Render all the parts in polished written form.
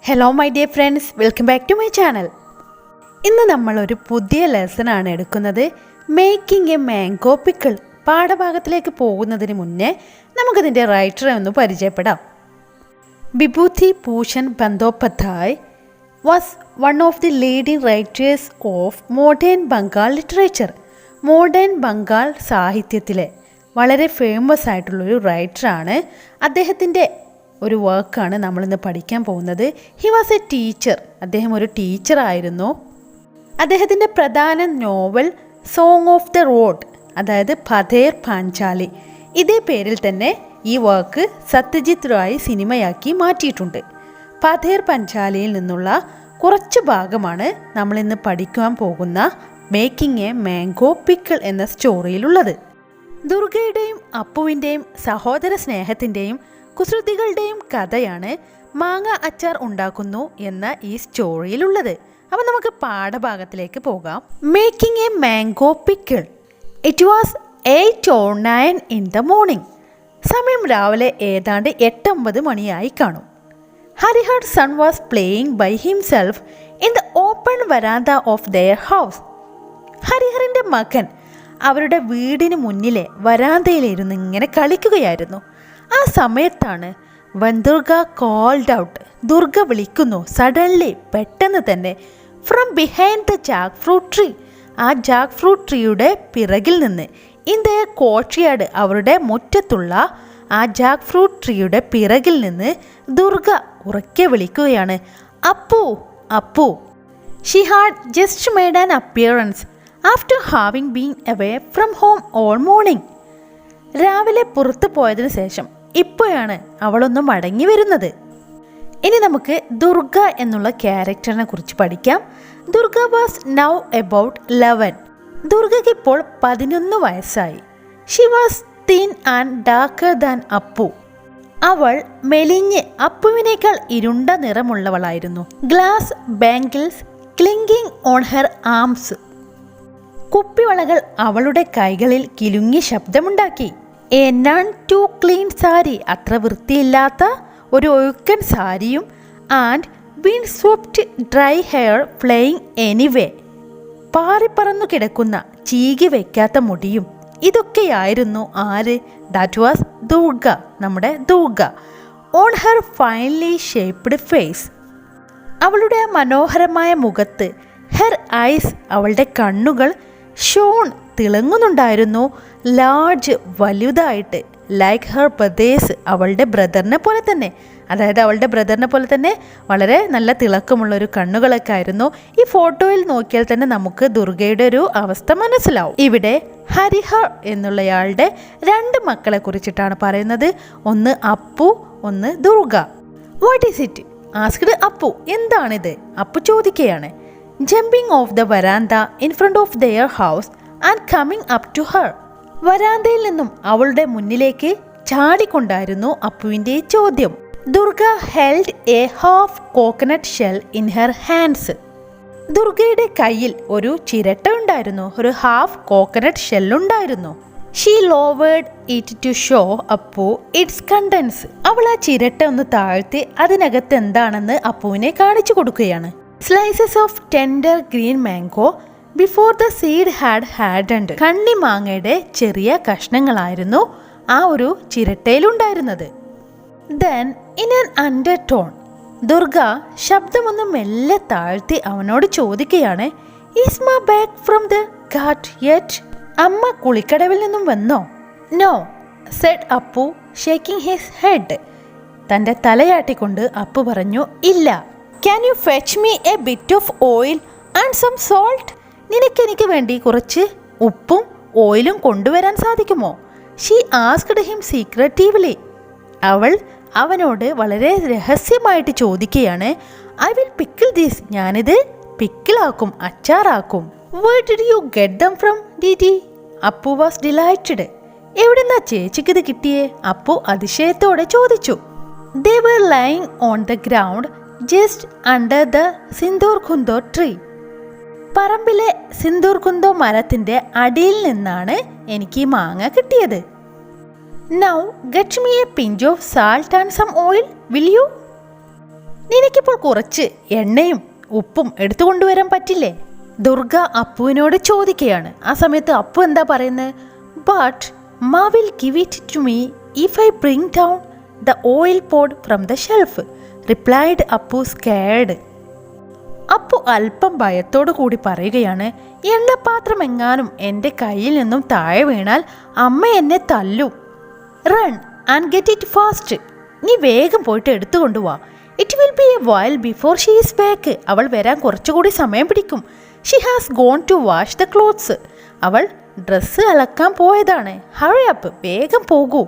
Hello my dear friends, welcome back to my channel. ഇന്ന് നമ്മളൊരു പുതിയ ലെസണാണ് എടുക്കുന്നത്. Making a mango pickle. പാഠഭാഗത്തിലേക്ക് പോകുന്നതിന് മുന്നേ നമുക്കതിൻ്റെ റൈറ്ററെ ഒന്ന് പരിചയപ്പെടാം. Bibhuti Bhushan Bandyopadhyay was one of the leading writers of modern Bengal literature. Modern Bengal സാഹിത്യത്തിലെ വളരെ ഫേമസ് ആയിട്ടുള്ളൊരു റൈറ്ററാണ്. അദ്ദേഹത്തിൻ്റെ ഒരു വർക്കാണ് നമ്മളിന്ന് പഠിക്കാൻ പോകുന്നത്. He was A teacher. അദ്ദേഹം ഒരു ടീച്ചറായിരുന്നു. അദ്ദേഹത്തിൻ്റെ പ്രധാന novel song of the road, അതായത് പഥേർ പാഞ്ചാലി, ഇതേ പേരിൽ തന്നെ ഈ വർക്ക് സത്യജിത് റായ് സിനിമയാക്കി മാറ്റിയിട്ടുണ്ട്. പഥേർ പാഞ്ചാലിയിൽ നിന്നുള്ള കുറച്ച് ഭാഗമാണ് നമ്മളിന്ന് പഠിക്കുവാൻ പോകുന്ന മേക്കിംഗ് എ മാംഗോ പിക്കിൾ എന്ന സ്റ്റോറിയിലുള്ളത്. ദുർഗയുടെയും അപ്പുവിൻ്റെയും സഹോദര സ്നേഹത്തിൻ്റെയും കുസൃതികളുടെയും കഥയാണ് മാങ്ങ അച്ചാർ ഉണ്ടാക്കുന്നു എന്ന ഈ സ്റ്റോറിയിലുള്ളത്. അപ്പോൾ നമുക്ക് പാഠഭാഗത്തിലേക്ക് പോകാം. Making a mango pickle. It was 8 or 9 in the morning. സമയം രാവിലെ ഏതാണ്ട് 8-9 മണിയായി കാണും. Harihar son was playing by himself in the open verandah of their house. ഹരിഹറിൻ്റെ മകൻ അവരുടെ വീടിന് മുന്നിലെ വരാന്തയിലിരുന്ന് ഇങ്ങനെ കളിക്കുകയായിരുന്നു. ആ സമയത്താണ് when Durga called out. Durga വിളിക്കുന്നു. സഡൻലി, പെട്ടെന്ന് തന്നെ, from behind the jackfruit tree. ആ ജാക്ക് ഫ്രൂട്ട് ട്രീയുടെ പിറകിൽ നിന്ന്, ഇൻ ദ കോർട്ട്യാർഡ്, അവരുടെ മുറ്റത്തുള്ള ആ ജാക്ക് ഫ്രൂട്ട് ട്രീയുടെ പിറകിൽ നിന്ന് ദുർഗ ഉറക്കെ വിളിക്കുകയാണ്, Appu, Appu. She had just made an appearance after having been away from home all morning. രാവിലെ പുറത്തു പോയതിനു ശേഷം ഇപ്പോഴാണ് അവളൊന്ന് മടങ്ങി വരുന്നത്. ഇനി നമുക്ക് ദുർഗ എന്നുള്ള ക്യാരക്ടറിനെ കുറിച്ച് പഠിക്കാം. Durga was now about 11. ദുർഗയ്ക്ക് ഇപ്പോൾ 11 വയസ്സായി. She was thin and darker than Apu. അവൾ മെലിഞ്ഞ് അപ്പുവിനേക്കാൾ ഇരുണ്ട നിറമുള്ളവളായിരുന്നു. Glass bangles clinking on her arms. കുപ്പിവളകൾ അവളുടെ കൈകളിൽ കിലുങ്ങി ശബ്ദമുണ്ടാക്കി. A none too clean sari, അത്ര വൃത്തിയില്ലാത്ത ഒരു ഒഴുക്കൻ സാരിയും, and wind swept dry hair flying anyway, പാറിപ്പറന്നു കിടക്കുന്ന ചീകി വയ്ക്കാത്ത മുടിയും. ഇതൊക്കെയായിരുന്നു ആര്? ദാറ്റ് വാസ് ദുർഗ, നമ്മുടെ Durga. On her finely shaped face, അവളുടെ മനോഹരമായ മുഖത്ത്, ഹെർ ഐസ്, അവളുടെ കണ്ണുകൾ, ഷോൺ, തിളങ്ങുന്നുണ്ടായിരുന്നു, ലാർജ്, വലുതായിട്ട്, ലൈക്ക് ഹെർ ബ്രദേഴ്സ്, അവളുടെ ബ്രദറിനെ പോലെ തന്നെ, അതായത് അവളുടെ ബ്രദറിനെ പോലെ തന്നെ വളരെ നല്ല തിളക്കമുള്ളൊരു കണ്ണുകളൊക്കെ ആയിരുന്നു. ഈ ഫോട്ടോയിൽ നോക്കിയാൽ തന്നെ നമുക്ക് ദുർഗയുടെ ഒരു അവസ്ഥ മനസ്സിലാവും. ഇവിടെ ഹരിഹർ എന്നുള്ളയാളുടെ 2 മക്കളെ കുറിച്ചിട്ടാണ് പറയുന്നത്. ഒന്ന് അപ്പു, ഒന്ന് Durga. What is it asked Apu. എന്താണിത്? അപ്പു ചോദിക്കുകയാണ്. Jumping off the verandah in front of their house and coming up to her. വരാന്തയിൽ നിന്നും അവളുടെ മുന്നിലേക്ക് ചാടിക്കൊണ്ടായിരുന്നു അപ്പുവിൻ്റെ ചോദ്യം. Durga held a half coconut shell in her hands. ദുർഗയുടെ കയ്യിൽ ഒരു ചിരട്ട ഉണ്ടായിരുന്നു, ഒരു ഹാഫ് കോക്കനട്ട് ഷെല്ലുണ്ടായിരുന്നു. She lowered it to show Apu its contents. അവൾ ആ ചിരട്ട ഒന്ന് താഴ്ത്തി അതിനകത്ത് എന്താണെന്ന് അപ്പുവിനെ കാണിച്ചു കൊടുക്കുകയാണ്. Slices of tender green mango before the seed had hardened. കണ്ണിമാങ്ങയുടെ ചെറിയ കഷ്ണങ്ങളായിരുന്നു ആ ഒരു ചിരട്ടയിലുണ്ടായിരുന്നത്. Then in an undertone, Durga ശബ്ദമൊന്ന് മെല്ലെ താഴ്ത്തി അവനോട് ചോദിക്കുകയാണ്, is my back from the ഗാർഡ് യെറ്റ്? അമ്മ കുളിക്കടവിൽ നിന്നും വന്നോ? No, said Apu shaking his head. തൻ്റെ തലയാട്ടിക്കൊണ്ട് അപ്പു പറഞ്ഞു, ഇല്ല. Can you fetch me a bit of oil and some salt? നിനക്കെനിക്ക് വേണ്ടി കുറച്ച് ഉപ്പും ഓയിലും കൊണ്ടുവരാൻ സാധിക്കുമോ? She asked him secretively. അവൾ അവനോട് വളരെ രഹസ്യമായിട്ട് ചോദിക്കുകയാണ്, ഐ വിൽ പിക്കിൾ ദിസ്. ഞാനിത് പിക്കിളാക്കും, അച്ചാറാക്കും. Where did you get them from Didi? Apu was delighted. എവിടെന്നാ ചേച്ചിക്ക് ഇത് കിട്ടിയേ? അപ്പു അതിശയത്തോടെ ചോദിച്ചു. They were lying on the ground just under the sindur khunto tree. പറമ്പിലെ സിന്ദൂർ ഖുന്തോ മരത്തിൻ്റെ അടിയിൽ നിന്നാണ് എനിക്ക് ഈ മാങ്ങ കിട്ടിയത്. Now get me a pinch of salt and some oil, will you? നിനക്കിപ്പോൾ കുറച്ച് എണ്ണയും ഉപ്പും എടുത്തു കൊണ്ടുവരാൻ പറ്റില്ലേ? ദുർഗ അപ്പുവിനോട് ചോദിക്കുകയാണ്. ആ സമയത്ത് അപ്പു എന്താ പറയുന്നത്? But ma will give it to me if I bring down the oil pot from the shelf, replied Appu scared. Appu അല്പം ഭയത്തോടു കൂടി പറയുകയാണ്, എണ്ണപ്പാത്രം എങ്ങാനും എൻ്റെ കയ്യിൽ നിന്നും താഴെ വീണാൽ അമ്മ എന്നെ തല്ലും. Run and get it fast. നീ വേഗം പോയിട്ട് എടുത്തുകൊണ്ടുവാ. It will be a while before she is back. അവൾ വരാൻ കുറച്ചുകൂടി സമയം പിടിക്കും. She has gone to wash the clothes. അവൾ ഡ്രസ്സ് അലക്കാൻ പോയതാണ്. ഹറി അപ്പ്, വേഗം പോകൂ.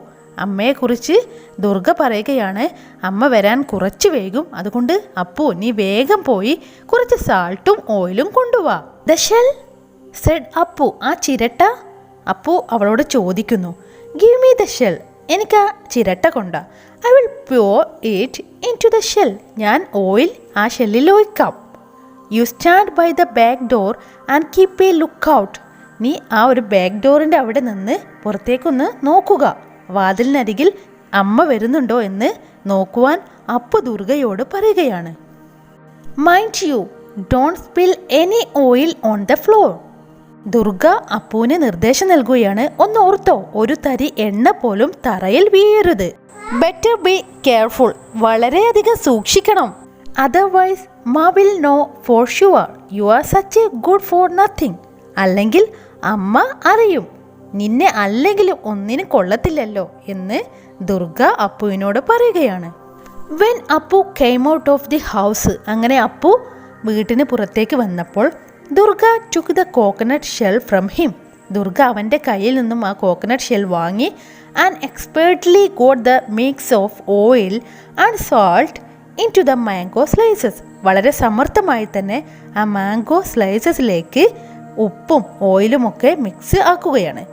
അമ്മയെക്കുറിച്ച് ദുർഗ പറയുകയാണ്. അമ്മ വരാൻ കുറച്ച് വൈകും, അതുകൊണ്ട് അപ്പു നീ വേഗം പോയി കുറച്ച് സാൾട്ടും ഓയിലും കൊണ്ടുവാ. The shell said Appu. ആ ചിരട്ട? അപ്പു അവളോട് ചോദിക്കുന്നു. Give me the shell. എനിക്ക് ആ ചിരട്ട കൊണ്ടാ. I will pour it into the shell. ഞാൻ ഓയിൽ ആ ഷെല്ലിൽ ഒഴിക്കാം. You stand by the back door and keep a lookout. നീ ആ ഒരു ബാക്ക് ഡോറിൻ്റെ അവിടെ നിന്ന് പുറത്തേക്കൊന്ന് നോക്കുക. വാതിലിനരികിൽ അമ്മ വരുന്നുണ്ടോ എന്ന് നോക്കുവാൻ അപ്പു ദുർഗയോട് പറയുകയാണ്. Mind you don't spill any oil on the floor. Durga അപ്പുവിന് നിർദ്ദേശം നൽകുകയാണ്. ഒന്ന് ഓർത്തോ, ഒരു തരി എണ്ണ പോലും തറയിൽ വീഴരുത്. Better be careful. വളരെയധികം സൂക്ഷിക്കണം. Otherwise ma will know for sure you are such a good for nothing. അല്ലെങ്കിൽ അമ്മ അറിയും നിന്നെ അല്ലെങ്കിലും ഒന്നിനും കൊള്ളത്തില്ലല്ലോ എന്ന് ദുർഗ അപ്പുവിനോട് പറയുകയാണ്. When Appu came out of the house. അങ്ങനെ അപ്പു വീട്ടിന് പുറത്തേക്ക് വന്നപ്പോൾ Durga took the coconut shell from him. Durga അവൻ്റെ കയ്യിൽ നിന്നും ആ കോക്കനട്ട് ഷെൽ വാങ്ങി and expertly got the mix of oil and salt into the mango slices. വളരെ സമർത്ഥമായി തന്നെ ആ മാംഗോ സ്ലൈസസിലേക്ക് ഉപ്പും ഓയിലുമൊക്കെ മിക്സ് ആക്കുകയാണ്.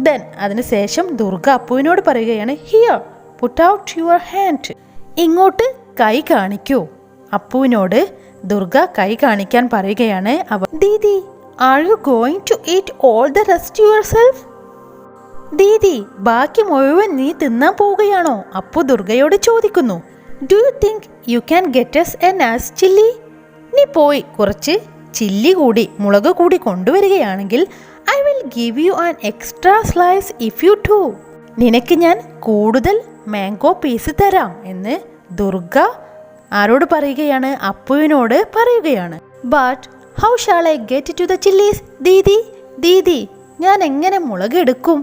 ദെൻ അതിനുശേഷം ദുർഗ അപ്പുവിനോട് പറയുകയാണ്, here put out your hand. ഇങ്ങോട്ട് കൈ കാണിക്കൂ. അപ്പുവിനോട് ദുർഗ കൈ കാണിക്കാൻ പറയുകയാണ്. അവ Didi are you going to eat all the rest yourself? Didi ബാക്കി മുഴുവൻ നീ തിന്നാൻ പോവുകയാണോ? അപ്പു ദുർഗയോട് ചോദിക്കുന്നു. Do you think you can get us a nice chilli? നീ പോയി കുറച്ച് ചില്ലി കൂടി മുളക് കൂടി കൊണ്ടുവരികയാണെങ്കിൽ I will give you an extra slice if you do. നിനക്ക് ഞാൻ കൂടുതൽ മാംഗോ പീസ് തരാം എന്ന് ദുർഗ ആരോട് പറയുകയാണ്? അപ്പുവിനോട് പറയുകയാണ്. But how shall I get to the chillies didi? ദീദി ഞാൻ എങ്ങനെ മുളക് എടുക്കും?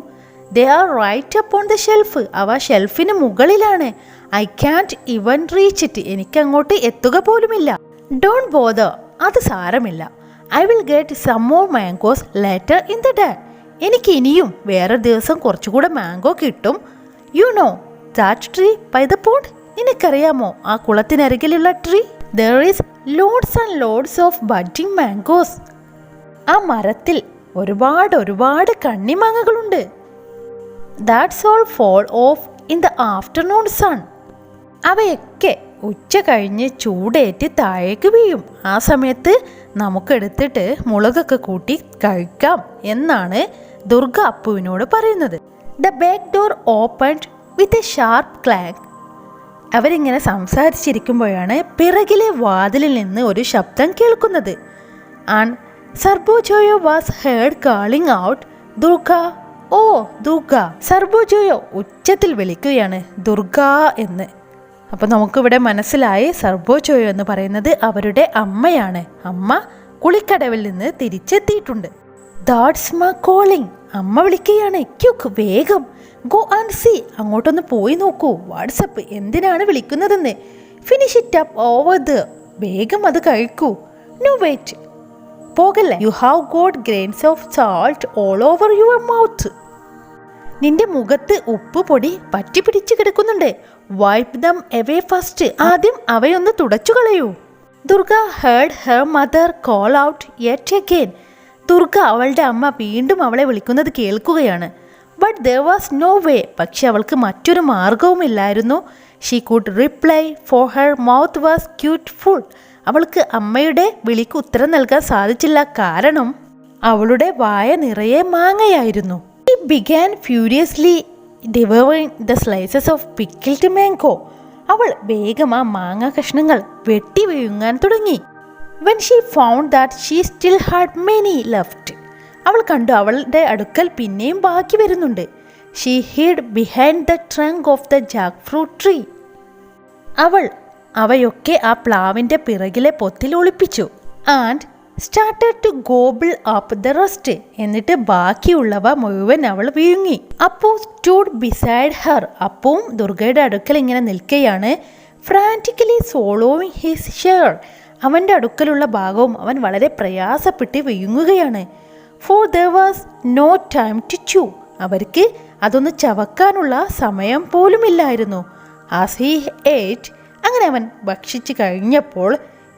They are right upon the shelf. അവ ഷെൽഫിന് മുകളിലാണ്. I can't even reach it. എനിക്ക് അങ്ങോട്ട് എത്തുക പോലുമില്ല. Don't bother. അത് സാരമില്ല. I will get some more mangoes later in the day. എനിക്ക് ഇനിയും വേറെ ദിവസം കുറച്ചുകൂടെ മാംഗോ കിട്ടും. You know that tree by the pond. നിനക്കറിയാമോ ആ കുളത്തിനരികിലുള്ള tree? There is lords and loads of budding mangoes. ആ മരത്തിൽ ഒരുപാട് കണ്ണിമാങ്ങകളുണ്ട്. That's all fall off in the afternoon sun. അവയൊക്കെ ഉച്ച കഴിഞ്ഞ് ചൂടേറ്റ് താഴേക്ക് വീഴും. ആ സമയത്ത് നമുക്കെടുത്തിട്ട് മുളകൊക്കെ കൂട്ടി കഴിക്കാം എന്നാണ് ദുർഗ അപ്പുവിനോട് പറയുന്നത്. The back door opened with a sharp clang. അവരിങ്ങനെ സംസാരിച്ചിരിക്കുമ്പോഴാണ് പിറകിലെ വാതിലിൽ നിന്ന് ഒരു ശബ്ദം കേൾക്കുന്നത്. And Sarbojaya was heard calling out Durga. Oh Durga. Sarbojaya ഉച്ചത്തിൽ വിളിക്കുകയാണ് ദുർഗ എന്ന്. അപ്പോൾ നമുക്കിവിടെ മനസ്സിലായി സർബോജോയോ എന്ന് പറയുന്നത് അവരുടെ അമ്മയാണ്. അമ്മ കുളിക്കടവിൽ നിന്ന് തിരിച്ചെത്തിയിട്ടുണ്ട്. That's my calling. അമ്മ വിളിക്കുകയാണ്. ക്യുക്ക്, വേഗം ഗോ ആൻഡ് സീ. അങ്ങോട്ടൊന്ന് പോയി നോക്കൂ. വാട്സപ്പ് എന്തിനാണ് വിളിക്കുന്നതെന്ന്. Finish it up over the. വേഗം അത് കഴിക്കൂ. നോ വെയിറ്റ്, പോകല്ലേ. You have got grains of salt all over your mouth. നിന്റെ മുഖത്ത് ഉപ്പ് പൊടി പറ്റി പിടിച്ച് കിടക്കുന്നുണ്ട്. Wipe them away first. ആദ്യം അവയൊന്ന് തുടച്ചു കളയൂ. Durga heard her mother call out yet again. Durga അവളുടെ അമ്മ വീണ്ടും അവളെ വിളിക്കുന്നത് കേൾക്കുകയാണ്. But there was no way. പക്ഷെ അവൾക്ക് മറ്റൊരു മാർഗവുമില്ലായിരുന്നു. She could reply for her mouth was cute full. അവൾക്ക് അമ്മയുടെ വിളിക്ക് ഉത്തരം നൽകാൻ സാധിച്ചില്ല. കാരണം അവളുടെ വായ നിറയെ മാങ്ങയായിരുന്നു. She began furiously devouring the slices of pickled mango. അവൾ വേഗം ആ മാങ്ങ കഷ്ണങ്ങൾ വെട്ടി വിഴുങ്ങാൻ തുടങ്ങി. When she found that she still had many left, അവൾ കണ്ടു അവളുടെ അടുക്കൽ പിന്നെയും ബാക്കി വരുന്നുണ്ട്. She hid behind the trunk of the jackfruit tree. അവൾ അവയൊക്കെ ആ പ്ലാവിൻ്റെ പിറകിലെ പൊത്തിൽ ഒളിപ്പിച്ചു. And started to gobble up the rest. എന്നിട്ട് ബാക്കിയുള്ളവ മുഴുവൻ അവൾ വിഴുങ്ങി. Appu stood beside her. അപ്പുവും ദുർഗയുടെ അടുക്കൽ ഇങ്ങനെ നിൽക്കുകയാണ്. frantically swallowing his share. അവൻ്റെ അടുക്കലുള്ള ഭാഗവും അവൻ വളരെ പ്രയാസപ്പെട്ട് വിഴുങ്ങുകയാണ്. for there was no time to chew. അവർക്ക് അതൊന്ന് ചവക്കാനുള്ള സമയം പോലുമില്ലായിരുന്നു. as he ate, അങ്ങനെ അവൻ ഭക്ഷിച്ചു കഴിഞ്ഞപ്പോൾ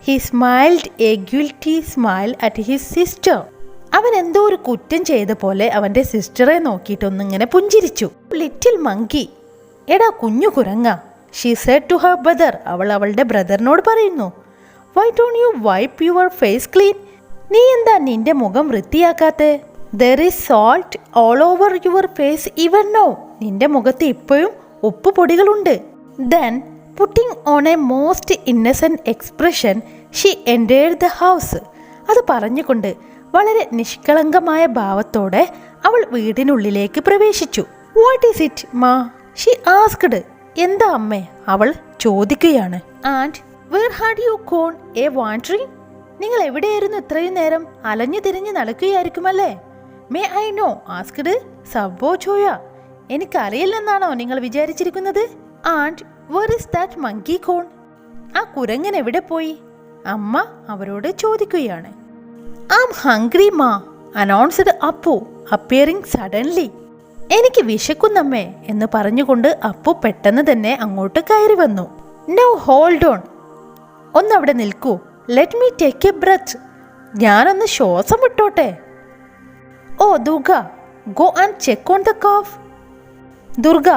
he smiled a guilty smile at his sister. അവൻ എന്തോ ഒരു കുറ്റം ചെയ്ത പോലെ അവൻ്റെ സിസ്റ്ററെ നോക്കിയിട്ടൊന്നിങ്ങനെ പുഞ്ചിരിച്ചു. ലിറ്റിൽ മങ്കി, എടാ കുഞ്ഞു കുരങ്ങ, she said to her brother. അവൾ അവളുടെ ബ്രദറിനോട് പറയുന്നു. why don't you wipe your face clean? നീ എന്താ നിന്റെ മുഖം വൃത്തിയാക്കാത്തെ? there is salt all over your face even now. നിന്റെ മുഖത്ത് ഇപ്പോഴും ഉപ്പുപൊടികളുണ്ട്. then putting on a most innocent expression, she entered the house. അത് പറഞ്ഞുകൊണ്ട് വളരെ നിഷ്കളങ്കമായ ഭാവത്തോടെ അവൾ വീടിനുള്ളിലേക്ക് പ്രവേശിച്ചു. what is it ma? she asked. എന്താ അമ്മേ? അവൾ ചോദിക്കുകയാണ്. and where had you gone a wandering? നിങ്ങൾ എവിടെയായിരുന്നു ഇത്രയും നേരം? അലഞ്ഞു തിരിഞ്ഞ് നടക്കുകയായിരിക്കുമല്ലേ? may I know asked സബ്ബോ ചോയ. എനിക്കറിയില്ലെന്നാണോ നിങ്ങൾ വിചാരിച്ചിരിക്കുന്നത്? and where is that monkey gone? ആ കുരങ്ങൻ എവിടെ പോയി? അമ്മ അവരോട് ചോദിക്കുകയാണ്. I'm hungry ma, announced Appu appearing suddenly. എനിക്ക് വിശക്കുന്നമ്മേ എന്ന് പറഞ്ഞുകൊണ്ട് അപ്പു പെട്ടെന്ന് തന്നെ അങ്ങോട്ട് കയറി വന്നു. now hold on, ഒന്നവിടെ നിൽക്കൂ. let me take a breath, ഞാനൊന്ന് ശ്വാസം വിട്ടോട്ടെ. oh Durga, go and check on the calf. Durga,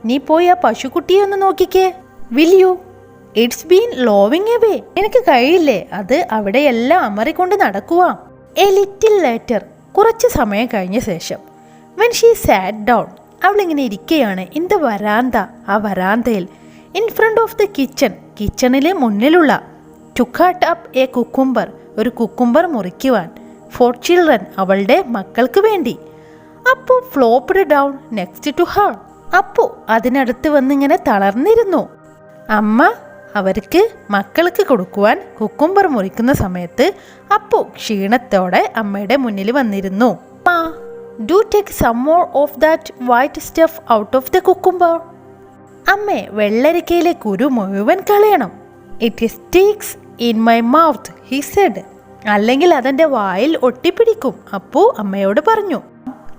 നീ പോയി ആ പശുക്കുട്ടിയെ ഒന്ന് നോക്കിക്കേ. will you? it's been loving away. എനിക്ക് കഴിയില്ലേ അത് അവിടെയെല്ലാം അമറിക്കൊണ്ട് നടക്കുവാ. a little later, കുറച്ച് സമയം കഴിഞ്ഞ ശേഷം, when she sat down, അവളിങ്ങനെ ഇരിക്കുകയാണ്. in the veranda, ആ വരാന്തയിൽ, in front of the kitchen, കിച്ചണിലെ മുന്നിലുള്ള, to cut up a cucumber, ഒരു കുക്കുംബർ മുറിക്കുവാൻ, for children, അവളുടെ മക്കൾക്ക് വേണ്ടി. Appu flopped down next to her. Appu അതിനടുത്ത് വന്നിങ്ങനെ തളർന്നിരുന്നു. അമ്മ അവർക്ക് മക്കൾക്ക് കൊടുക്കുവാൻ കുക്കുംബർ മുറിക്കുന്ന സമയത്ത് അപ്പു ക്ഷീണത്തോടെ അമ്മയുടെ മുന്നിൽ വന്നിരുന്നു. Ma, do take some more of that white stuff out of the cucumber. അമ്മേ, വെള്ളരിക്കയിലെ കുരു മുഴുവൻ കളയണം. It sticks in my mouth, he said. അല്ലെങ്കിൽ അതെൻ്റെ വായിൽ ഒട്ടിപ്പിടിക്കും, അപ്പു അമ്മയോട് പറഞ്ഞു.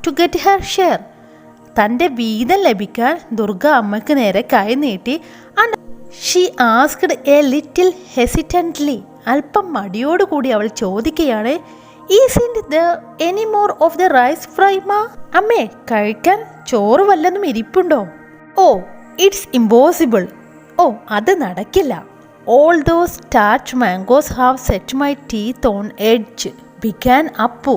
ടു ഗെറ്റ് ഹെർ ഷെയർ, തൻ്റെ വീതം ലഭിക്കാൻ ദുർഗ അമ്മയ്ക്ക് നേരെ കൈ നീട്ടി. And she asked a little hesitantly, അല്പം മടിയോടുകൂടി അവൾ ചോദിക്കുകയാണ്. Isn't there any more of the rice fry ma? അമ്മേ, കഴിക്കാൻ ചോറ് വല്ലതും ഇരിപ്പുണ്ടോ? ഓ, ഇറ്റ്സ് ഇമ്പോസിബിൾ. ഓ, അത് നടക്കില്ല. All those starch mangoes have set my teeth on edge, began Appu.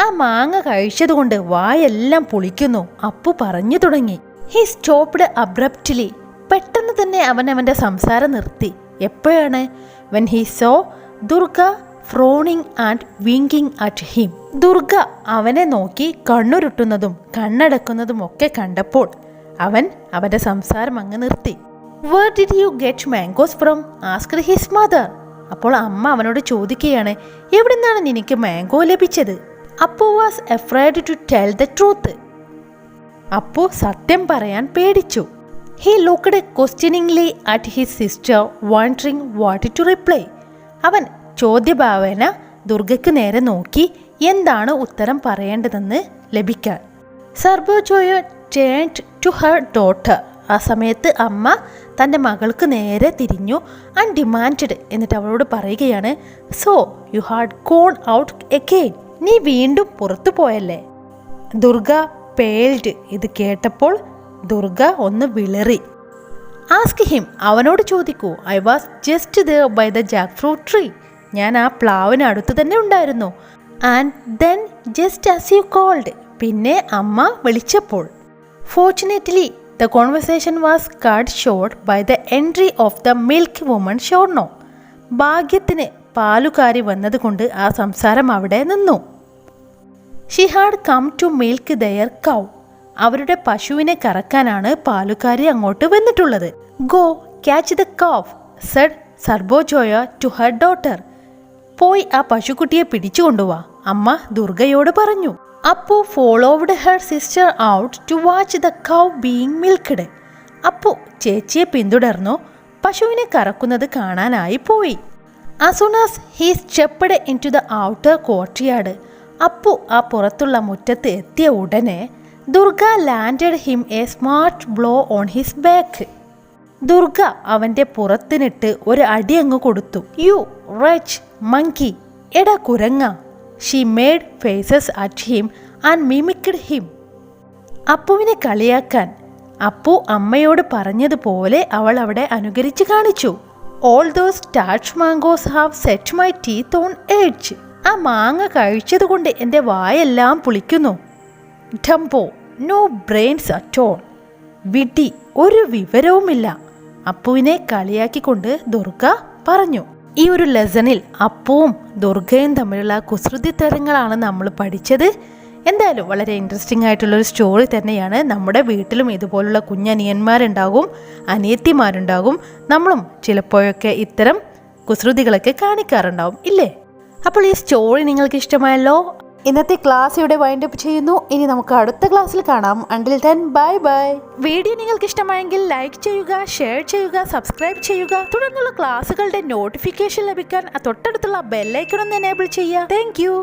ആ മാങ്ങ കഴിച്ചതുകൊണ്ട് വായെല്ലാം പുളിക്കുന്നു, അപ്പു പറഞ്ഞു തുടങ്ങി. ഹി സ്റ്റോപ്ഡ് അബ്രപ്റ്റ്ലി, പെട്ടെന്ന് തന്നെ അവൻ അവൻ്റെ സംസാരം നിർത്തി. എപ്പോഴാണ്? When he saw Durga frowning and winking at him. Durga അവനെ നോക്കി കണ്ണുരുട്ടുന്നതും കണ്ണടക്കുന്നതും ഒക്കെ കണ്ടപ്പോൾ അവൻ അവൻ്റെ സംസാരം അങ്ങ് നിർത്തി. Where did you get mangoes from? Asked his mother. അപ്പോൾ അമ്മ അവനോട് ചോദിക്കുകയാണ്, എവിടെ നിന്നാണ് നിനക്ക് മാംഗോ ലഭിച്ചത്? Apu was afraid to tell the truth. Apu സത്യം പറയാൻ പേടിച്ചു. He looked questioningly at his sister, wondering what to reply. അവൻ ചോദ്യഭാവന ദുർഗയ്ക്ക് നേരെ നോക്കി എന്താണ് ഉത്തരം പറയേണ്ടതെന്ന് ലഭിക്കാൻ. Sarbojaya turned to her daughter. ആ സമയത്ത് അമ്മ തൻ്റെ മകൾക്ക് നേരെ തിരിഞ്ഞു. ആൻഡ് ഡിമാൻഡഡ്, എന്നിട്ട് അവളോട് പറയുകയാണ്, so you had gone out again, നീ വീണ്ടും പുറത്തു പോയല്ലേ? ദുർഗ പേൽഡ്. ഇത് കേട്ടപ്പോൾ ദുർഗ ഒന്ന് വിളറി. ആസ്ക് ഹിം, അവനോട് ചോദിക്കൂ. I was just there by the jackfruit tree, ഞാൻ ആ പ്ലാവിന് അടുത്ത് തന്നെ ഉണ്ടായിരുന്നു. And then just as you called, പിന്നെ അമ്മ വിളിച്ചപ്പോൾ. Fortunately The conversation was cut short by the entry of the milk woman Shorno. ഭാഗ്യത്തിന് പാലുകാരി വന്നതുകൊണ്ട് ആ സംസാരം അവിടെ നിന്നു. She had come to milk their cow. അവരുടെ പശുവിനെ കറക്കാനാണ് പാലുകാരി അങ്ങോട്ട് വന്നിട്ടുള്ളത്. Go catch the calf, said സർബോജോയ to her daughter. പോയി ആ പശുക്കുട്ടിയെ പിടിച്ചു കൊണ്ടുവാ, അമ്മ ദുർഗയോട് പറഞ്ഞു. Apu followed her sister out to watch the cow being milked. Apu ചേച്ചിയെ പിന്തുടർന്നു പശുവിനെ കറക്കുന്നത് കാണാനായി പോയി. As soon as he stepped into the outer courtyard, Appu ആ പുറത്തുള്ള മുറ്റത്ത് എത്തിയ ഉടനെ Durga landed him A smart blow on his back. Durga അവൻ്റെ പുറത്തിനിട്ട് ഒരു അടി അങ്ങ് കൊടുത്തു. യു റച്ച് മങ്കി, എടാ കുരങ്ങ. She made faces at him and mimicked him. അപ്പുവിനെ കളിയാക്കാൻ അപ്പു അമ്മയോട് പറഞ്ഞതുപോലെ അവൾ അവിടെ അനുകരിച്ച് കാണിച്ചു. ഓൾ ദോസ് ടാച്ച് mangoes have set my teeth on edge. ആ മാങ്ങ കഴിച്ചതുകൊണ്ട് എൻ്റെ വായെല്ലാം പുളിക്കുന്നു. Dumbo, no brains at all. വിഡി, ഒരു വിവരവുമില്ല. അപ്പുവിനെ കളിയാക്കിക്കൊണ്ട് ദുർഗ പറഞ്ഞു. ഈ ഒരു ലെസണിൽ അപ്പുവും ദുർഗയും തമ്മിലുള്ള കുസൃതിത്തരങ്ങളാണ് നമ്മൾ പഠിച്ചത്. എന്തായാലും വളരെ ഇൻട്രസ്റ്റിംഗ് ആയിട്ടുള്ളൊരു സ്റ്റോറി തന്നെയാണ്. നമ്മുടെ വീട്ടിലും ഇതുപോലുള്ള കുഞ്ഞനിയന്മാരുണ്ടാകും, അനിയത്തിമാരുണ്ടാകും. നമ്മളും ചിലപ്പോഴൊക്കെ ഇത്തരം കുസൃതികളൊക്കെ കാണിക്കാറുണ്ടാവും, ഇല്ലേ? അപ്പോൾ ഈ സ്റ്റോറി നിങ്ങൾക്ക് ഇഷ്ടമായല്ലോ. ഇന്നത്തെ ക്ലാസ് ഇവിടെ വൈൻഡ് അപ്പ് ചെയ്യുന്നു. ഇനി നമുക്ക് അടുത്ത ക്ലാസ്സിൽ കാണാം. Until then bye bye. Video നിങ്ങൾക്ക് ഇഷ്ടമായെങ്കിൽ ലൈക്ക് ചെയ്യുക, ഷെയർ ചെയ്യുക, സബ്സ്ക്രൈബ് ചെയ്യുക. തുടർന്നുള്ള ക്ലാസ്സുകളുടെ നോട്ടിഫിക്കേഷൻ ലഭിക്കാൻ തൊട്ടടുത്തുള്ള ബെല്ലൈക്കൺ ഒന്ന് എനേബിൾ ചെയ്യുക. Thank you.